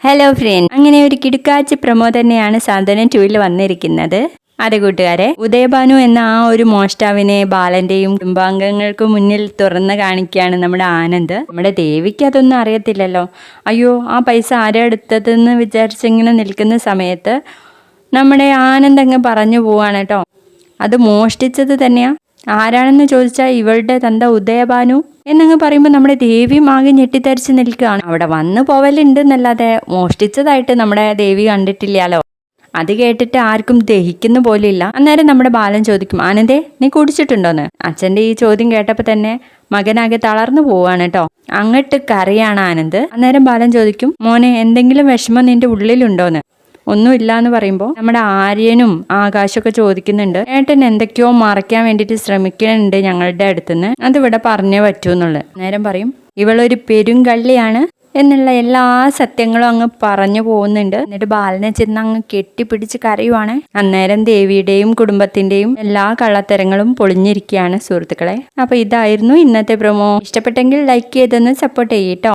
Hello friend, അങ്ങനെ ഒരു കിടുക്കാച്ചി പ്രമോ തന്നെയാണ് സാന്ത്വനം 2-ൽ വന്നിരിക്കുന്നത്. അതെ കൂട്ടുകാരെ, ഉദയഭാനു എന്ന ആ ഒരു മോഷ്ടാവിനെ ബാലന്റെയും കുടുംബാംഗങ്ങൾക്ക് മുന്നിൽ തുറന്ന് കാണിക്കുകയാണ് നമ്മുടെ ആനന്ദ്. നമ്മുടെ ദേവിക്ക് അതൊന്നും അറിയത്തില്ലല്ലോ. അയ്യോ, ആ പൈസ ആരാ എടുത്തതെന്ന് വിചാരിച്ചിങ്ങനെ നിൽക്കുന്ന സമയത്ത് നമ്മുടെ ആനന്ദ് അങ്ങ് പറഞ്ഞു പോവാണ് കേട്ടോ. അത് മോഷ്ടിച്ചത് തന്നെയാ. ആരാണെന്ന് ചോദിച്ചാൽ ഇവളുടെ തന്ത ഉദയഭാനു എന്നങ്ങ് പറയുമ്പോൾ നമ്മുടെ ദേവിയും ആകെ ഞെട്ടിത്തരിച്ച് നിൽക്കുകയാണ്. അവിടെ വന്നു പോവലുണ്ട് എന്നല്ലാതെ മോഷ്ടിച്ചതായിട്ട് നമ്മുടെ ദേവി കണ്ടിട്ടില്ലാലോ. അത് കേട്ടിട്ട് ആർക്കും ദഹിക്കുന്ന പോലില്ല. അന്നേരം നമ്മുടെ ബാലൻ ചോദിക്കും, ആനന്ദേ നീ കുടിച്ചിട്ടുണ്ടോന്ന്. അച്ഛൻ്റെ ഈ ചോദ്യം കേട്ടപ്പോൾ തന്നെ മകനാകെ തളർന്നു പോവാണ് കേട്ടോ. അങ്ങോട്ട് കരയാണ് ആനന്ദ്. അന്നേരം ബാലൻ ചോദിക്കും, മോനെ എന്തെങ്കിലും വിഷമം നിന്റെ ഉള്ളിലുണ്ടോന്ന്. ഒന്നുമില്ല എന്ന് പറയുമ്പോൾ നമ്മുടെ ആര്യനും ആകാശമൊക്കെ ചോദിക്കുന്നുണ്ട്, ഏട്ടൻ എന്തൊക്കെയോ മറയ്ക്കാൻ വേണ്ടിയിട്ട് ശ്രമിക്കുന്നുണ്ട് ഞങ്ങളുടെ അടുത്തുനിന്ന്, അതിവിടെ പറഞ്ഞേ പറ്റൂ എന്നുള്ളത്. നേരം പറയും, ഇവളൊരു പെരുങ്കള്ളിയാണ് എന്നുള്ള എല്ലാ സത്യങ്ങളും അങ്ങ് പറഞ്ഞു പോകുന്നുണ്ട്. എന്നിട്ട് ബാലനെ ചെന്ന് അങ്ങ് കെട്ടിപ്പിടിച്ച് കരയുവാണ്. അന്നേരം ദേവിയുടെയും കുടുംബത്തിന്റെയും എല്ലാ കള്ളത്തരങ്ങളും പൊളിഞ്ഞിരിക്കുകയാണ് സുഹൃത്തുക്കളെ. അപ്പൊ ഇതായിരുന്നു ഇന്നത്തെ പ്രൊമോ. ഇഷ്ടപ്പെട്ടെങ്കിൽ ലൈക്ക് ചെയ്തൊന്ന് സപ്പോർട്ട് ചെയ്യട്ടോ.